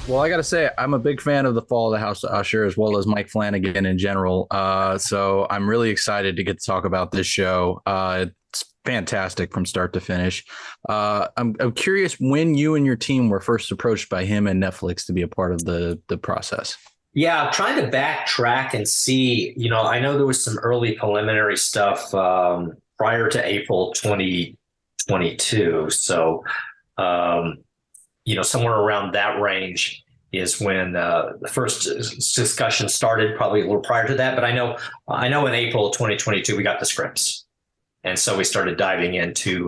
Well, I got to say, I'm a big fan of the Fall of the House of Usher as well as Mike Flanagan in general. So I'm really excited to get to talk about this show. It's fantastic from start to finish. I'm curious when you and your team were first approached by him and Netflix to be a part of the process. Yeah, trying to backtrack and see, I know there was some early preliminary stuff prior to April 2022. So, somewhere around that range is when the first discussion started, probably a little prior to that. But I know in April 2022, we got the scripts. And so we started diving into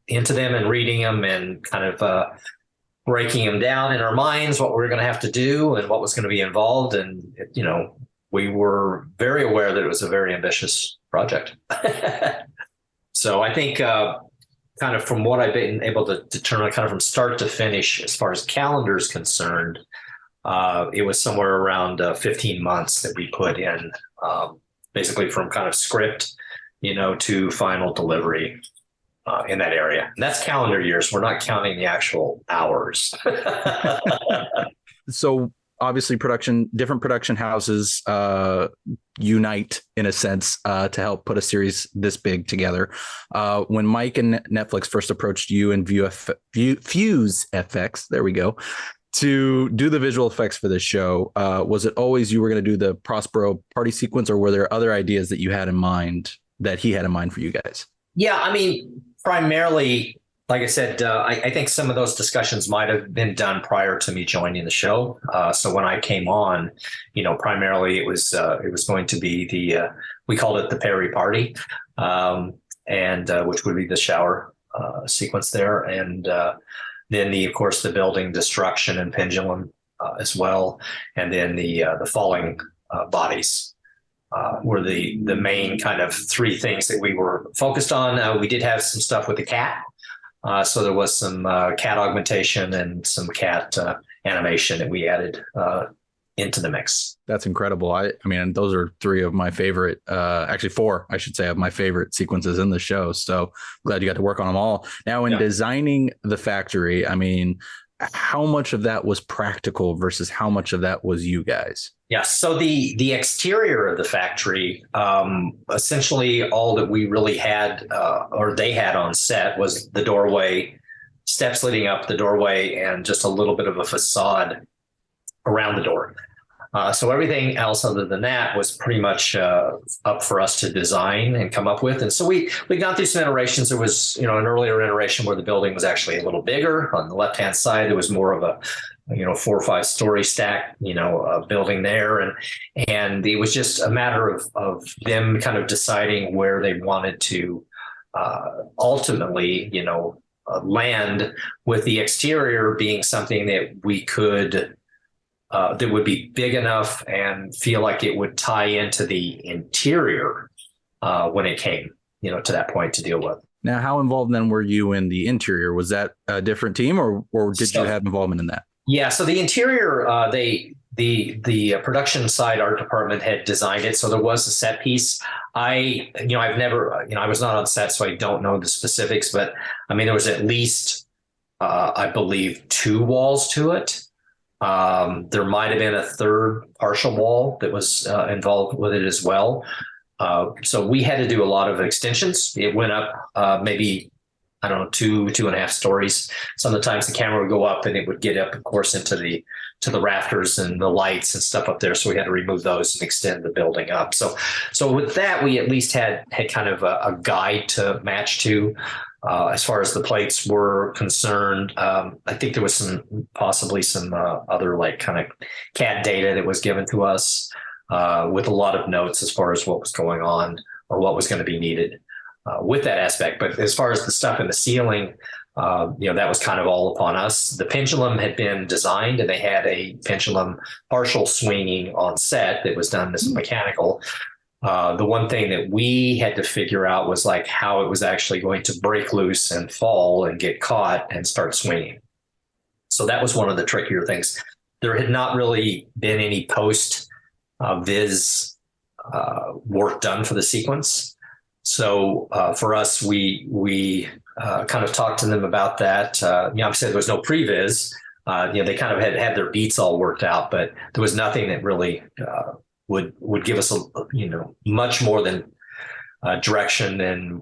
them and reading them and kind of breaking them down in our minds, what we were going to have to do and what was going to be involved. And, we were very aware that it was a very ambitious project. So I think kind of from what I've been able to determine, kind of from start to finish, as far as calendar is concerned, it was somewhere around 15 months that we put in, basically from kind of script, to final delivery in that area. And that's calendar years. We're not counting the actual hours. So obviously different production houses unite in a sense to help put a series this big together. When Mike and Netflix first approached you and Fuse FX, there we go, to do the visual effects for this show, was it always you were going to do the Prospero party sequence, or were there other ideas that you had in mind that he had in mind for you guys? Yeah, I mean, primarily, like I said, I think some of those discussions might have been done prior to me joining the show. So when I came on, primarily it was going to be we called it the Perry party, and which would be the shower sequence there, and then of course the building destruction and pendulum as well, and then the falling bodies. Were the main kind of three things that we were focused on. We did have some stuff with the cat. So there was some cat augmentation and some cat animation that we added into the mix. That's incredible. I mean, those are three of my favorite, actually four, I should say, of my favorite sequences in the show. So glad you got to work on them all. Now, in designing the factory, I mean, how much of that was practical versus how much of that was you guys? Yeah. So the exterior of the factory, essentially all that we really had, or they had on set, was the doorway, steps leading up the doorway, and just a little bit of a facade around the door. So everything else other than that was pretty much up for us to design and come up with. And so we got through some iterations. There was, an earlier iteration where the building was actually a little bigger. On the left-hand side, there was more of a 4 or 5 story stack, building there. And it was just a matter of them kind of deciding where they wanted to ultimately, land, with the exterior being something that we could, that would be big enough and feel like it would tie into the interior when it came, to that point to deal with. Now, how involved then were you in the interior? Was that a different team, or did you have involvement in that? Yeah, so the interior, the production side art department had designed it, so there was a set piece. I've never, I was not on set, so I don't know the specifics, but I mean, there was at least, I believe, 2 walls to it. There might have been a third partial wall that was involved with it as well. So we had to do a lot of extensions. It went up maybe, I don't know, 2.5 stories. Sometimes the camera would go up and it would get up, of course, to the rafters and the lights and stuff up there. So we had to remove those and extend the building up. So with that, we at least had kind of a guide to match to. As far as the plates were concerned, I think there was possibly some other like kind of CAD data that was given to us with a lot of notes as far as what was going on or what was going to be needed with that aspect. But as far as the stuff in the ceiling, that was kind of all upon us. The pendulum had been designed, and they had a pendulum partial swinging on set that was done as mechanical. The one thing that we had to figure out was like how it was actually going to break loose and fall and get caught and start swinging. So that was one of the trickier things. There had not really been any post viz work done for the sequence. So for us, we kind of talked to them about that. Obviously there was no previs, they kind of had their beats all worked out, but there was nothing that really would give us much more than direction than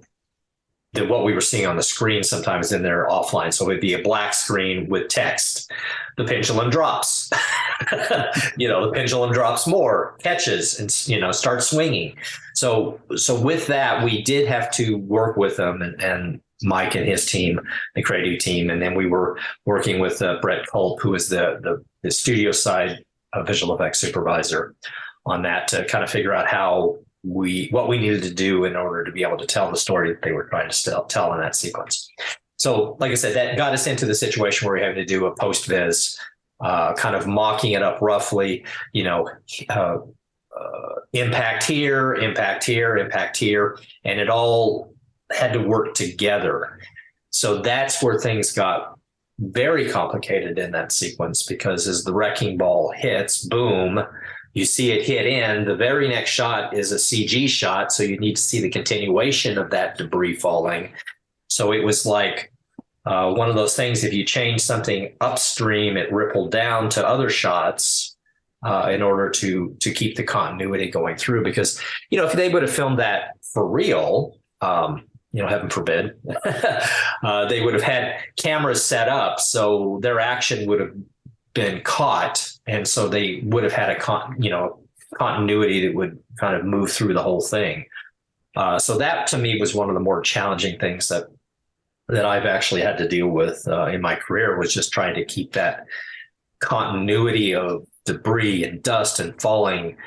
what we were seeing on the screen sometimes in their offline. So it'd be a black screen with text. The pendulum drops. The pendulum drops more, catches, and starts swinging. So with that, we did have to work with them and Mike and his team, the creative team, and then we were working with Brett Culp, who is the studio side visual effects supervisor, on that to kind of figure out what we needed to do in order to be able to tell the story that they were trying to tell in that sequence. So, like I said, that got us into the situation where we had to do a post-viz, kind of mocking it up roughly, impact here, impact here, impact here, and it all had to work together. So that's where things got very complicated in that sequence, because as the wrecking ball hits, boom, you see it hit in. The very next shot is a CG shot, so you need to see the continuation of that debris falling. So it was like one of those things, if you change something upstream, it rippled down to other shots in order to keep the continuity going through. Because, if they would have filmed that for real, heaven forbid, they would have had cameras set up, so their action would have been caught, and so they would have had a continuity that would kind of move through the whole thing. So that to me was one of the more challenging things that I've actually had to deal with in my career, was just trying to keep that continuity of debris and dust and falling,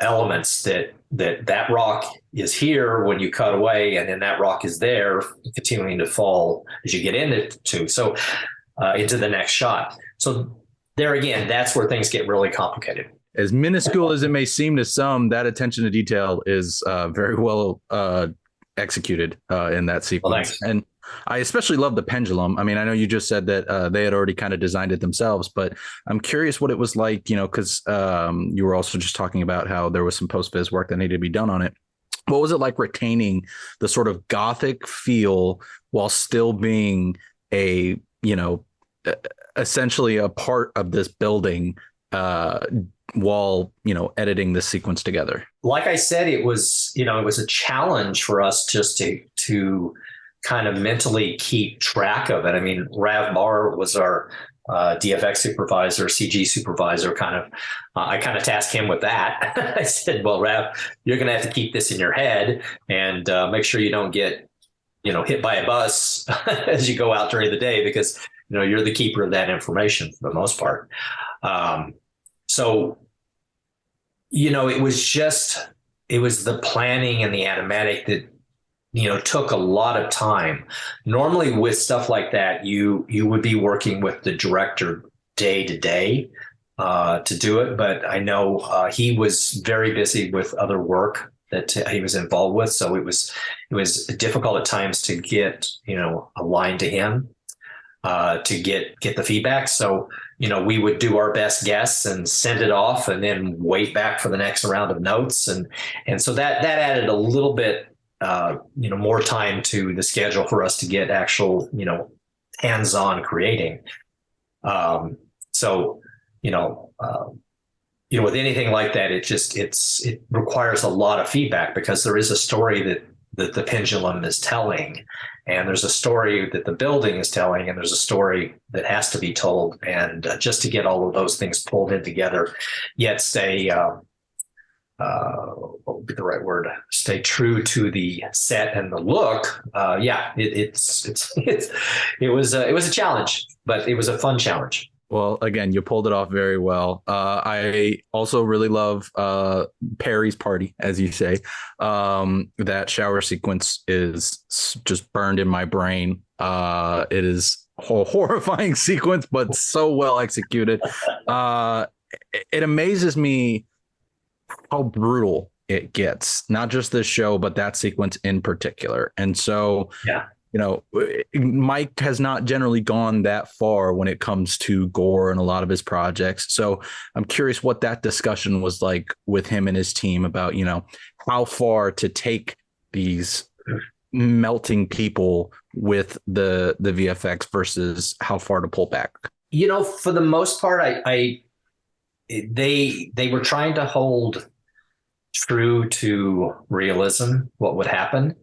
elements that rock is here when you cut away, and then that rock is there continuing to fall as you get into the next shot. So there again, that's where things get really complicated. As minuscule as it may seem to some, that attention to detail is very well executed in that sequence. Well, and I especially love the pendulum. I mean, I know you just said that they had already kind of designed it themselves, but I'm curious what it was like, because you were also just talking about how there was some post-viz work that needed to be done on it. What was it like retaining the sort of Gothic feel while still being essentially a part of this building while editing this sequence together? Like I said, it was a challenge for us just to kind of mentally keep track of it. I mean, Rav Bar was our DFX supervisor, CG supervisor. I kind of tasked him with that. I said, well, Rav, you're going to have to keep this in your head and make sure you don't get hit by a bus as you go out during the day, because you're the keeper of that information for the most part. So it was the planning and the animatic that took a lot of time. Normally with stuff like that, you would be working with the director day to day to do it, but I know he was very busy with other work that he was involved with, so it was difficult at times to get a line to him to get the feedback. So we would do our best guess and send it off, and then wait back for the next round of notes, and so that added a little bit more time to the schedule for us to get actual hands-on creating. With anything like that, it requires a lot of feedback, because there is a story that the pendulum is telling, and there's a story that the building is telling, and there's a story that has to be told, and just to get all of those things pulled in together, yet stay what would be the right word? Stay true to the set and the look. It was a challenge, but it was a fun challenge. Well, again, you pulled it off very well. I also really love Perry's party, as you say. That shower sequence is just burned in my brain. It is a horrifying sequence, but so well executed. It amazes me how brutal it gets, not just this show, but that sequence in particular. And so, Mike has not generally gone that far when it comes to gore in a lot of his projects. So I'm curious what that discussion was like with him and his team about, how far to take these melting people with the VFX versus how far to pull back? For the most part, they were trying to hold true to realism, what would happen.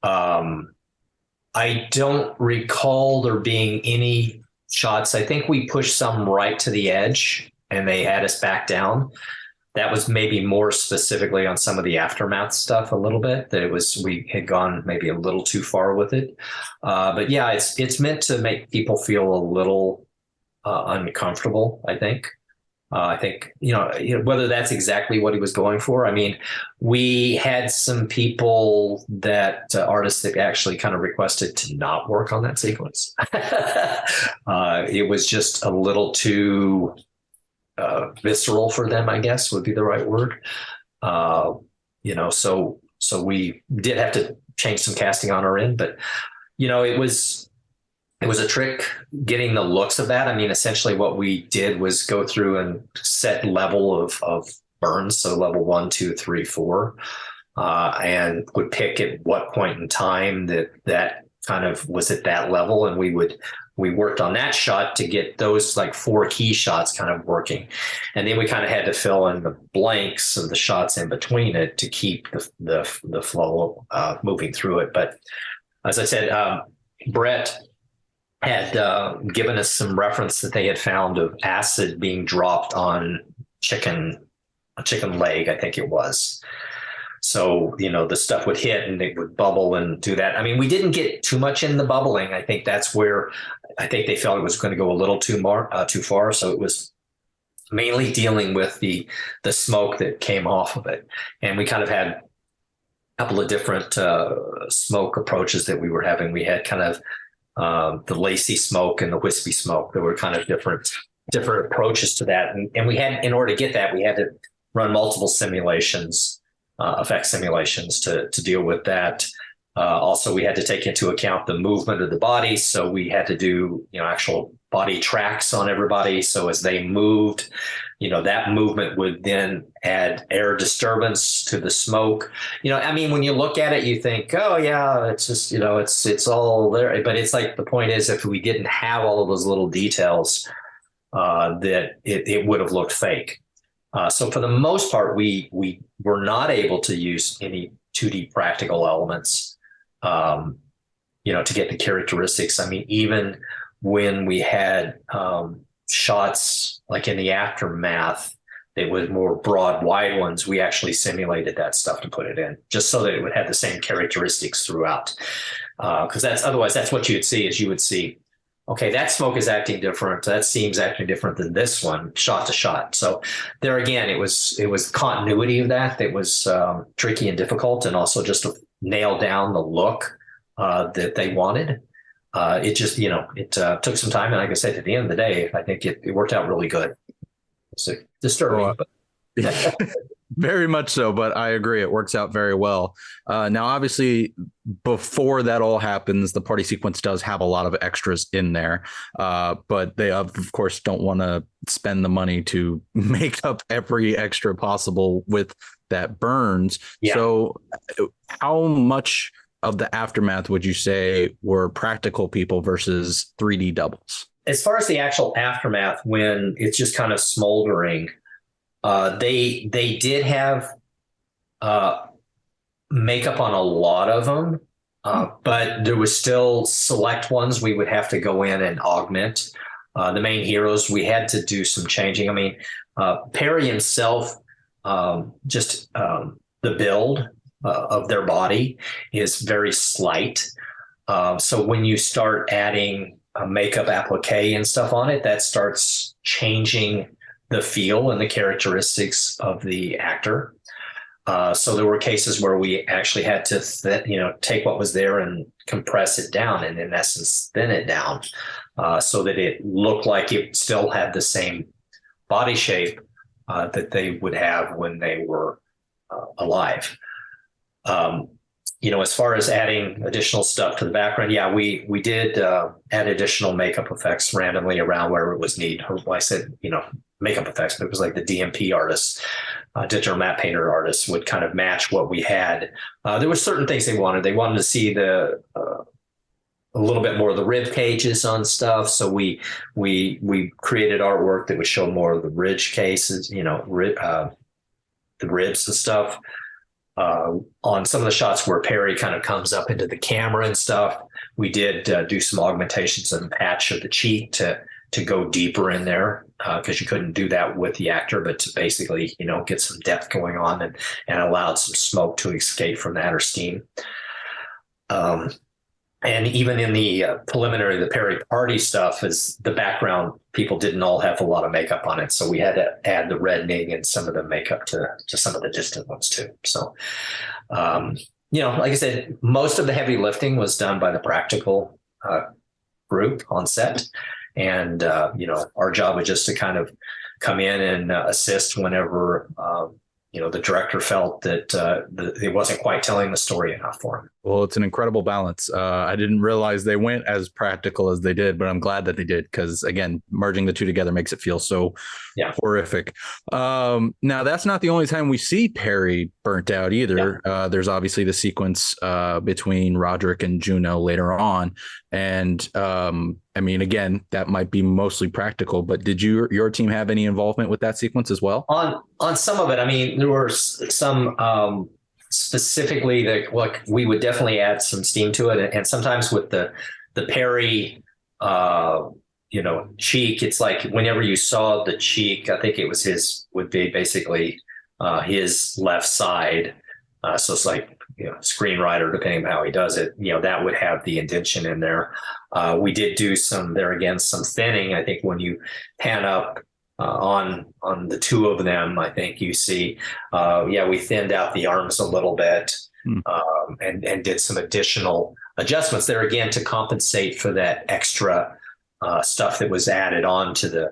I don't recall there being any shots. I think we pushed some right to the edge and they had us back down. That was maybe more specifically on some of the aftermath stuff a little bit, that we had gone maybe a little too far with it. But yeah, it's meant to make people feel a little uncomfortable, I think. I think, whether that's exactly what he was going for. I mean, we had some people artists that actually kind of requested to not work on that sequence. It was just a little too visceral for them, I guess would be the right word. So we did have to change some casting on our end, but, it was a trick getting the looks of that. I mean, essentially what we did was go through and set level of burns. So level 1, 2, 3, 4, and would pick at what point in time that kind of was at that level. And we worked on that shot to get those like 4 key shots kind of working. And then we kind of had to fill in the blanks of the shots in between it to keep the flow moving through it. But as I said, Brett had given us some reference that they had found of acid being dropped on a chicken leg, I think it was. So, the stuff would hit and it would bubble and do that. I mean, we didn't get too much in the bubbling. I think that's where I think they felt it was going to go a little too far. So it was mainly dealing with the smoke that came off of it. And we kind of had a couple of different smoke approaches that we were having. We had kind of the lacy smoke and the wispy smoke. There were kind of different approaches to that. And we had, in order to get that, we had to run multiple simulations, effect simulations to deal with that. Also, we had to take into account the movement of the body. So we had to do, actual body tracks on everybody. So as they moved, that movement would then add air disturbance to the smoke. I mean, when you look at it, you think, oh yeah, it's just, it's all there. But it's like, the point is, if we didn't have all of those little details, that it would have looked fake. So for the most part, we were not able to use any 2D practical elements, to get the characteristics. I mean, even when we had shots like in the aftermath, it was more broad, wide ones. We actually simulated that stuff to put it in, just so that it would have the same characteristics throughout. Because otherwise that's what you would see. Is you would see, okay, that smoke is acting different. That seam's acting different than this one, shot to shot. So there again, it was continuity of that was tricky and difficult, and also just to nail down the look that they wanted. It just, it took some time. And like I said, at the end of the day, I think it worked out really good. It's disturbing, but very much so. But I agree, it works out very well. Now, obviously, before that all happens, the party sequence does have a lot of extras in there. But they, of course, don't want to spend the money to make up every extra possible with that burns. Yeah. So how much of the aftermath would you say were practical people versus 3D doubles? As far as the actual aftermath, when it's just kind of smoldering, they did have makeup on a lot of them, but there was still select ones we would have to go in and augment. The main heroes, we had to do some changing. I mean, Perry himself, the build of their body is very slight. So when you start adding a makeup applique and stuff on it, that starts changing the feel and the characteristics of the actor. So there were cases where we actually had to, take what was there and compress it down, and in essence, thin it down, so that it looked like it still had the same body shape that they would have when they were alive. As far as adding additional stuff to the background, yeah, we did add additional makeup effects randomly around where it was needed. I said, makeup effects, but it was like the DMP artists, digital matte painter artists would kind of match what we had. There were certain things they wanted. They wanted to see the a little bit more of the rib cages on stuff. So we created artwork that would show more of the ridge cases, the ribs and stuff. On some of the shots where Perry kind of comes up into the camera and stuff, we did do some augmentations and patch of the cheek to go deeper in there, because you couldn't do that with the actor, but to basically, get some depth going on and allowed some smoke to escape from that, or steam. And even in the preliminary, the Perry party stuff, is the background people didn't all have a lot of makeup on it. So we had to add the reddening and some of the makeup to some of the distant ones too. So, like I said, most of the heavy lifting was done by the practical group on set. And, our job was just to kind of come in and assist whenever, the director felt that it wasn't quite telling the story enough for him. Well, it's an incredible balance. I didn't realize they went as practical as they did, but I'm glad that they did, because, again, merging the two together makes it feel so horrific. Now, that's not the only time we see Perry burnt out either. Yeah. There's obviously the sequence between Roderick and Juno later on. And again, that might be mostly practical, but did your team have any involvement with that sequence as well? On some of it, there were some specifically that we would definitely add some steam to it, and sometimes with the Perry cheek, it's like whenever you saw the cheek, I think it was would be basically his left side, so it's like screenwriter, depending on how he does it, that would have the indention in there. We did do some thinning. I think when you pan up on the two of them, I think you see, we thinned out the arms a little bit, and did some additional adjustments there, again, to compensate for that extra stuff that was added on to the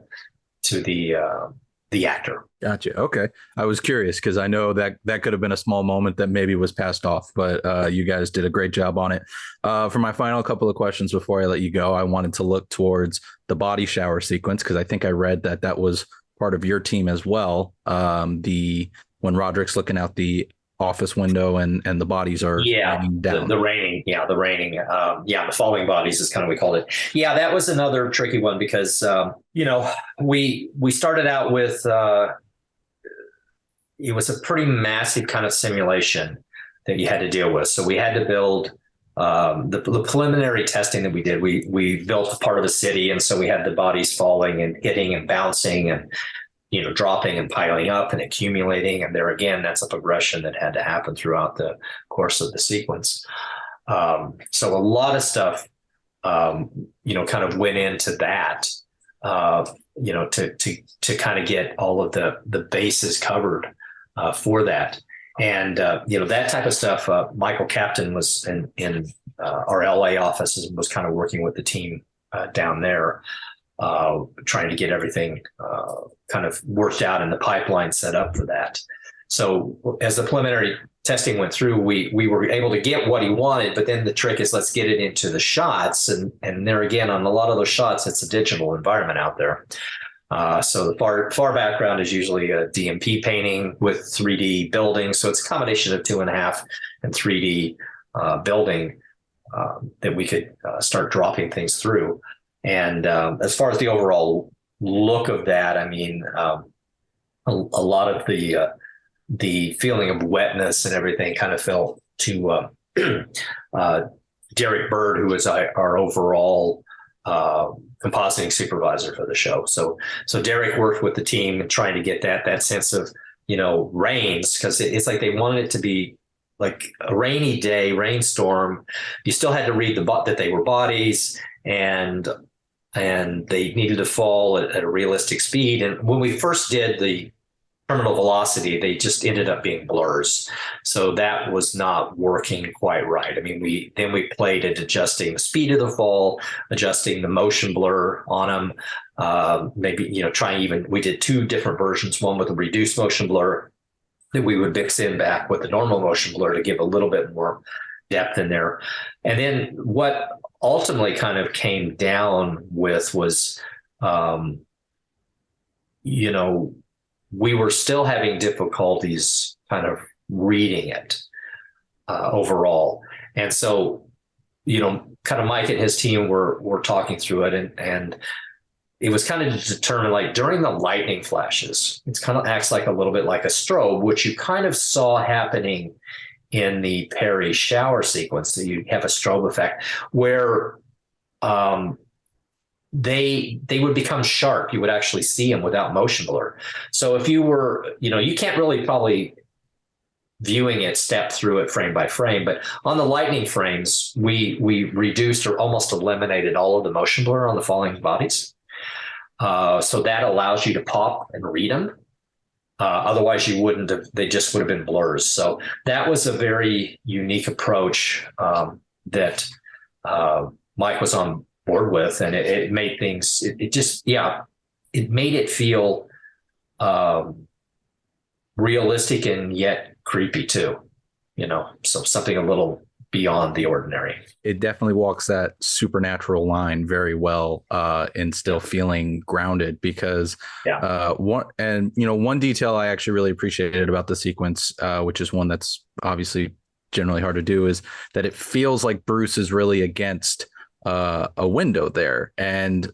actor. Gotcha. Okay. I was curious because I know that could have been a small moment that maybe was passed off, but you guys did a great job on it. For my final couple of questions before I let you go, I wanted to look towards the body shower sequence, because I think I read that was part of your team as well. When Roderick's looking out the office window and the bodies are raining down. The raining, the falling bodies is kind of, we called it. Yeah, that was another tricky one because we started out with it was a pretty massive kind of simulation that you had to deal with. So we had to build the preliminary testing that we did. We built part of a city, and so we had the bodies falling and hitting and bouncing and dropping and piling up and accumulating. And there again, that's a progression that had to happen throughout the course of the sequence. So a lot of stuff, kind of went into that, to kind of get all of the bases covered for that. And, that type of stuff, Michael Captain was in our LA office, was kind of working with the team down there, trying to get everything kind of worked out and the pipeline set up for that. So as the preliminary testing went through, we were able to get what he wanted, but then the trick is, let's get it into the shots. And there again, on a lot of those shots, it's a digital environment out there. So the far background is usually a DMP painting with 3D building. So it's a combination of 2.5 and 3D building that we could start dropping things through. And as far as the overall look of that, a lot of the feeling of wetness and everything kind of fell to Derek Bird, who is our overall compositing supervisor for the show. So Derek worked with the team and trying to get that sense of, rains, because it's like they wanted it to be like a rainy day, rainstorm. You still had to read that they were bodies, and they needed to fall at a realistic speed. And when we first did the terminal velocity, they just ended up being blurs. So that was not working quite right. We played at adjusting the speed of the fall, adjusting the motion blur on them. We did 2 different versions, one with a reduced motion blur that we would mix in back with the normal motion blur to give a little bit more depth in there. And then what ultimately kind of came down with was, we were still having difficulties kind of reading it overall. And so kind of Mike and his team were talking through it, and it was kind of determined, like during the lightning flashes, it kind of acts like a little bit like a strobe, which you kind of saw happening in the Perry shower sequence. So you have a strobe effect where they would become sharp. You would actually see them without motion blur. So if you were, you can't really probably viewing it step through it frame by frame, but on the lightning frames, we reduced or almost eliminated all of the motion blur on the falling bodies. So that allows you to pop and read them. Otherwise, you wouldn't have, they just would have been blurs. So that was a very unique approach that Mike was on board with, and it made things, it made it feel realistic and yet creepy too, so something a little beyond the ordinary. It definitely walks that supernatural line very well, and still feeling grounded, because one detail I actually really appreciated about the sequence, which is one that's obviously generally hard to do, is that it feels like Bruce is really against a window there, and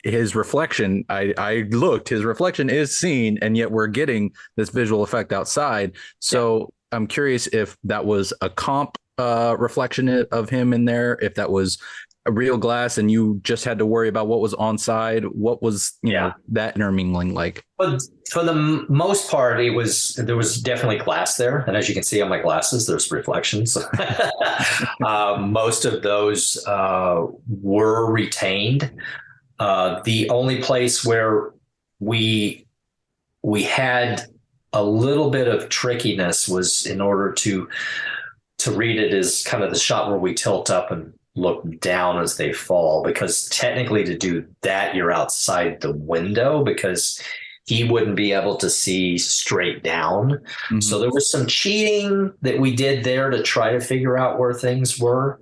his reflection, his reflection is seen, and yet we're getting this visual effect outside. So I'm curious if that was a comp reflection of him in there, if that was a real glass and you just had to worry about what was on side. What was that intermingling like? But for the most part, there was definitely glass there, and as you can see on my glasses, there's reflections. Most of those were retained. The only place where we had a little bit of trickiness was in order to read it is kind of the shot where we tilt up and look down as they fall, because technically to do that, you're outside the window because he wouldn't be able to see straight down. Mm-hmm. So there was some cheating that we did there to try to figure out where things were.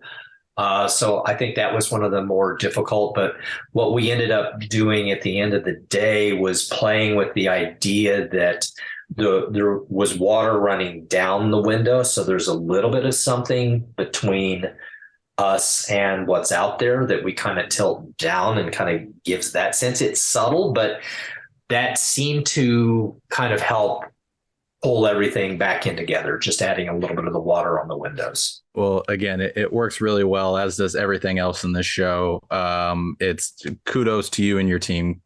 So I think that was one of the more difficult, but what we ended up doing at the end of the day was playing with the idea that there was water running down the window. So there's a little bit of something between us and what's out there that we kind of tilt down and kind of gives that sense. It's subtle, but that seemed to kind of help pull everything back in together, just adding a little bit of the water on the windows. Well, again, it works really well, as does everything else in this show. It's kudos to you and your team,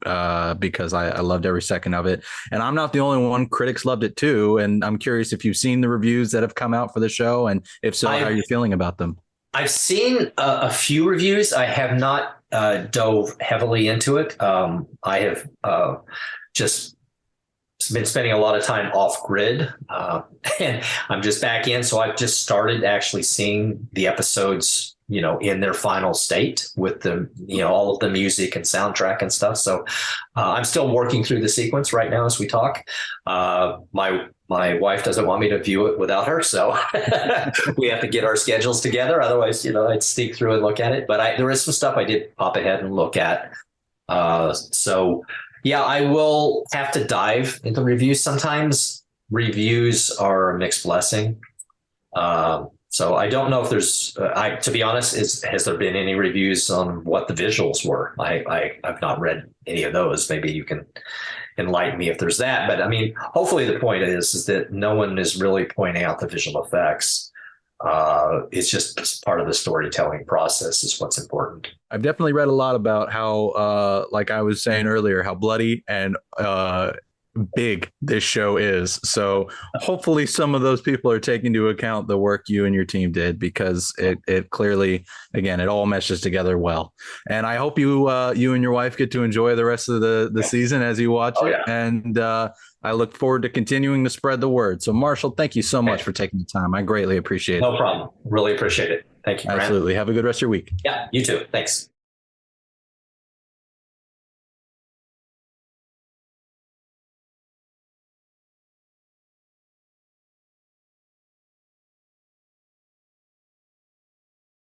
because I loved every second of it. And I'm not the only one. Critics loved it too. And I'm curious if you've seen the reviews that have come out for the show, and if so, how are you feeling about them? I've seen a few reviews. I have not dove heavily into it. I have just been spending a lot of time off grid, and I'm just back in. So I've just started actually seeing the episodes, in their final state with the, all of the music and soundtrack and stuff. So I'm still working through the sequence right now as we talk. My wife doesn't want me to view it without her, so we have to get our schedules together. Otherwise, I'd sneak through and look at it. But there is some stuff I did pop ahead and look at. So yeah, I will have to dive into reviews. Sometimes reviews are a mixed blessing. So I don't know if there's, to be honest, has there been any reviews on what the visuals were? I've not read any of those. Maybe you can enlighten me if there's that. But I mean, hopefully the point is that no one is really pointing out the visual effects. It's just part of the storytelling process is what's important. I've definitely read a lot about how, like I was saying earlier, how bloody and big this show is. So hopefully some of those people are taking into account the work you and your team did, because it clearly, again, it all meshes together well. And I hope you and your wife get to enjoy the rest of the season as you watch it. Yeah. And I look forward to continuing to spread the word. So Marshall, thank you so much for taking the time. I greatly appreciate it. No problem. Really appreciate it. Thank you. Absolutely. Have a good rest of your week. Yeah, you too. Thanks.